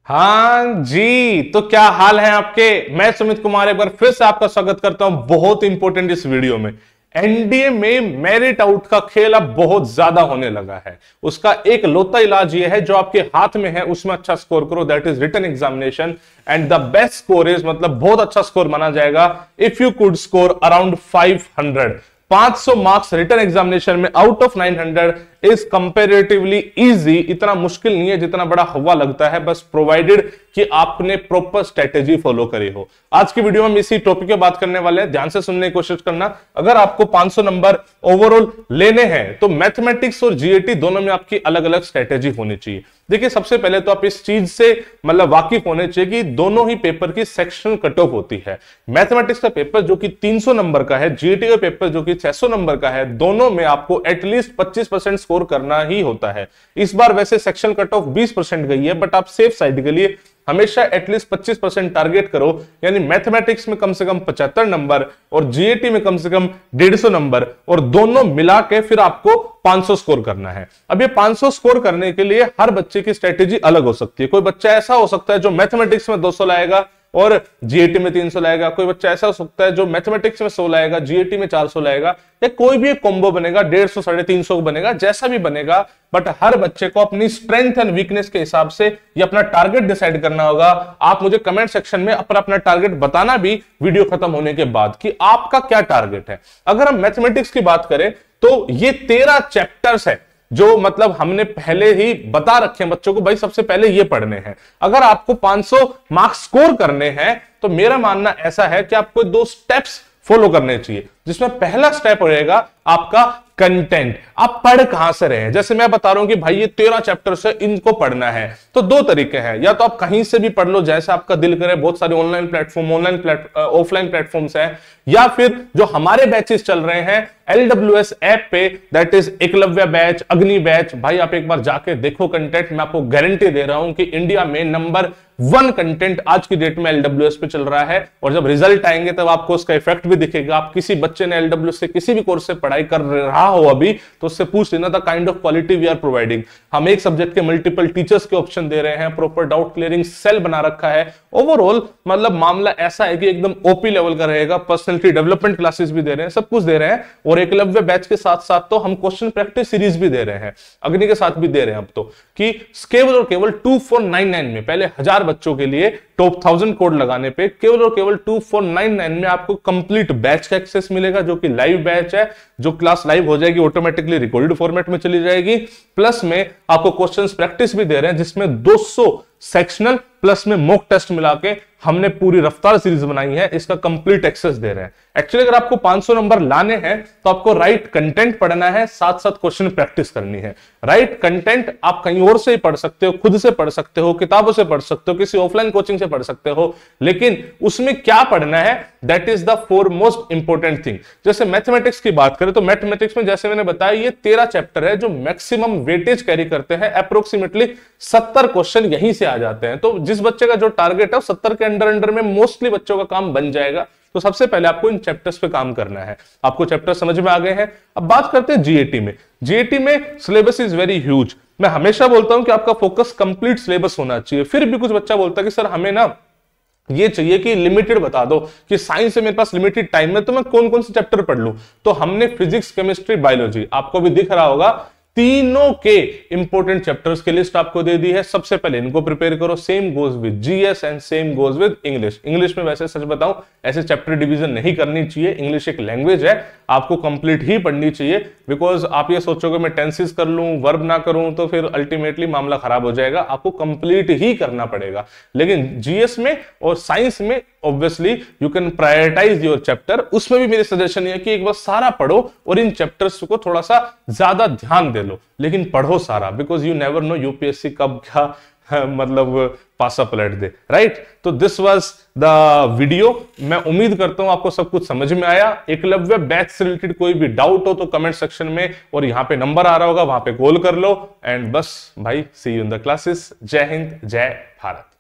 हाँ जी, तो क्या हाल है आपके। मैं सुमित कुमार एक बार फिर से आपका स्वागत करता हूं बहुत इंपॉर्टेंट इस वीडियो में। एनडीए में मेरिट आउट का खेल अब बहुत ज्यादा होने लगा है। उसका एक लौता इलाज यह है जो आपके हाथ में है उसमें अच्छा स्कोर करो, that is written examination. And the best score is मतलब बहुत अच्छा स्कोर माना जाएगा if you could score around 500। 500 marks written examination में out of 900 is comparatively easy. इतना मुश्किल नहीं है जितना बड़ा हवा लगता है, बस प्रोवाइडेड कि आपने प्रॉपर स्ट्रेटेजी फॉलो करी हो। आज की वीडियो में हम इसी टॉपिक पे बात करने वाले हैं, ध्यान से सुनने की कोशिश करना। अगर आपको 500 नंबर ओवरऑल लेने हैं तो मैथमेटिक्स और जीएटी दोनों में आपकी अलग अलग स्ट्रेटेजी होनी चाहिए। देखिए, सबसे पहले तो आप इस चीज से मतलब वाकिफ होने चाहिए कि दोनों ही पेपर की सेक्शनल कट ऑफ होती है। मैथमेटिक्स का पेपर जो कि 300 नंबर का है, जीएटी का पेपर जो कि 600 नंबर का है, दोनों में आपको एटलीस्ट 25% स्कोर करना ही होता है। इस बार वैसे सेक्शनल कट ऑफ 20% गई है, बट आप सेफ साइड के लिए हमेशा एटलीस्ट 25% टारगेट करो। यानी मैथमेटिक्स में कम से कम 75 नंबर और जीएटी में कम से कम 150 नंबर, और दोनों मिला के फिर आपको 500 स्कोर करना है। अब ये 500 स्कोर करने के लिए हर बच्चे की स्ट्रेटेजी अलग हो सकती है। कोई बच्चा ऐसा हो सकता है जो मैथमेटिक्स में 200 लाएगा और जीएटी में 300 लाएगा। कोई बच्चा ऐसा हो सकता है जो मैथमेटिक्स में 100 लाएगा, जीएटी में 400 लाएगा, या कोई भी एक कॉम्बो बनेगा, 150 350 बनेगा, जैसा भी बनेगा। बट हर बच्चे को अपनी स्ट्रेंथ एंड वीकनेस के हिसाब से ये अपना टारगेट डिसाइड करना होगा। आप मुझे कमेंट सेक्शन में अपना टारगेट बताना भी वीडियो खत्म होने के बाद कि आपका क्या टारगेट है। अगर हम मैथमेटिक्स की बात करें तो ये 13 चैप्टर्स है जो मतलब हमने पहले ही बता रखे हैं बच्चों को, भाई सबसे पहले ये पढ़ने हैं। अगर आपको 500 मार्क्स स्कोर करने हैं तो मेरा मानना ऐसा है कि आपको 2 स्टेप्स फॉलो करने चाहिए, जिसमें पहला स्टेप रहेगा आपका कंटेंट। आप पढ़ कहां से रहे हैं। जैसे मैं बता रहा हूं कि भाई ये 13 चैप्टर्स है, इनको पढ़ना है, तो 2 तरीके हैं। या तो आप कहीं से भी पढ़ लो जैसे आपका दिल करे, बहुत सारे ऑनलाइन प्लेटफॉर्म, ऑफलाइन प्लेटफॉर्म्स हैं, या फिर जो हमारे बैचेस चल रहे हैं LWS ऐप पे, दैट इज एकलव्य बैच, अग्नि बैच। भाई आप एक बार जाके देखो कंटेंट, मैं आपको गारंटी दे रहा हूं कि इंडिया में नंबर 1 कंटेंट आज की डेट में LWS पे चल रहा है। और जब रिजल्ट आएंगे तब आपको उसका इफेक्ट भी दिखेगा। आप किसी बच्चे ने LWS से किसी भी कोर्स से पढ़ाई कर रहा हो अभी, तो उससे पूछ लेना the kind of quality we are providing. हम एक सब्जेक्ट के मल्टीपल टीचर्स के ऑप्शन दे रहे हैं, प्रॉपर डाउट क्लियरिंग सेल बना रखा है। ओवरऑल मतलब मामला ऐसा है कि एकदम ओपी लेवल का रहेगा। पर्सनैलिटी डेवलपमेंट क्लासेस भी दे रहे हैं, सब कुछ दे रहे हैं। और एकलव्य बैच के साथ साथ तो हम क्वेश्चन प्रैक्टिस सीरीज भी दे रहे हैं, अग्नि के साथ भी दे रहे हैं अब तो, कि केवल और केवल 2499 में, पहले 1000 बच्चों के लिए टॉप 1000 कोड लगाने पे केवल और केवल 2499 में आपको कंप्लीट बैच का एक्सेस मिलेगा, जो कि लाइव बैच है। जो क्लास लाइव हो जाएगी ऑटोमेटिकली रिकॉर्डेड फॉर्मेट में चली जाएगी। प्लस में आपको क्वेश्चंस प्रैक्टिस भी दे रहे हैं, जिसमें 200 सेक्शनल प्लस में मॉक टेस्ट मिला के हमने पूरी रफ्तार सीरीज बनाई है। इसका कंप्लीट एक्सेस दे रहे हैं। एक्चुअली अगर आपको 500 नंबर लाने हैं तो आपको राइट कंटेंट पढ़ना है, साथ साथ क्वेश्चन प्रैक्टिस करनी है। राइट कंटेंट आप कहीं और से ही पढ़ सकते हो, खुद से पढ़ सकते हो, किताबों से पढ़ सकते हो, किसी ऑफलाइन कोचिंग से पढ़ सकते हो, लेकिन उसमें क्या पढ़ना है that is the foremost important thing. जैसे मैथमेटिक्स की बात करें तो मैथमेटिक्स में जैसे मैंने बताया ये 13 चैप्टर है जो मैक्सिमम वेटेज कैरी करते हैं। अप्रोक्सीमेटली 70 क्वेश्चन यहीं से आ जाते हैं। तो जिस बच्चे का जो टारगेट है 70 के अंडर में मोस्टली बच्चों का काम बन जाएगा। तो सबसे पहले आपको इन चैप्टर्स पे काम करना है। आपको चैप्टर समझ में आ गए हैं। अब बात करते हैं जीएटी में। जीएटी में सिलेबस इज वेरी ह्यूज। मैं हमेशा बोलता हूं कि आपका फोकस कंप्लीट सिलेबस होना चाहिए। फिर भी कुछ बच्चा बोलता है कि सर हमें ना ये चाहिए कि लिमिटेड बता दो, कि साइंस से मेरे पास लिमिटेड टाइम है तो मैं कौन कौन से चैप्टर पढ़ लूं। तो हमने फिजिक्स, केमिस्ट्री, बायोलॉजी, आपको भी दिख रहा होगा, तीनों के इंपॉर्टेंट चैप्टर्स की लिस्ट आपको दे दी है। सबसे पहले इनको प्रिपेयर करो। Same goes with GS and same goes with English. English में वैसे सच बताऊं ऐसे चैप्टर डिवीजन नहीं करनी चाहिए। इंग्लिश एक लैंग्वेज है, आपको कंप्लीट ही पढ़नी चाहिए। बिकॉज आप ये सोचोगे मैं टेंसेस कर लूं, वर्ब ना करूं, तो फिर अल्टीमेटली मामला खराब हो जाएगा। आपको कंप्लीट ही करना पड़ेगा। लेकिन जीएस में और साइंस में obviously you can prioritise your chapter. उसमें भी मेरी सजेशन है कि एक बार सारा पढ़ो और इन चैप्टर्स को थोड़ा सा ज्यादा ध्यान दे लो, लेकिन पढ़ो सारा। Because you never know UPSC कब क्या मतलब पासा पलट दे, राइट। तो दिस वाज द वीडियो। मैं उम्मीद करता हूं आपको सब कुछ समझ में आया। एकलव्य बैच से रिलेटेड कोई भी डाउट हो तो कमेंट सेक्शन में, और यहां पे नंबर आ रहा होगा वहां पे कॉल कर लो। एंड बस भाई, सी यू इन द क्लासेस। जय हिंद, जय भारत।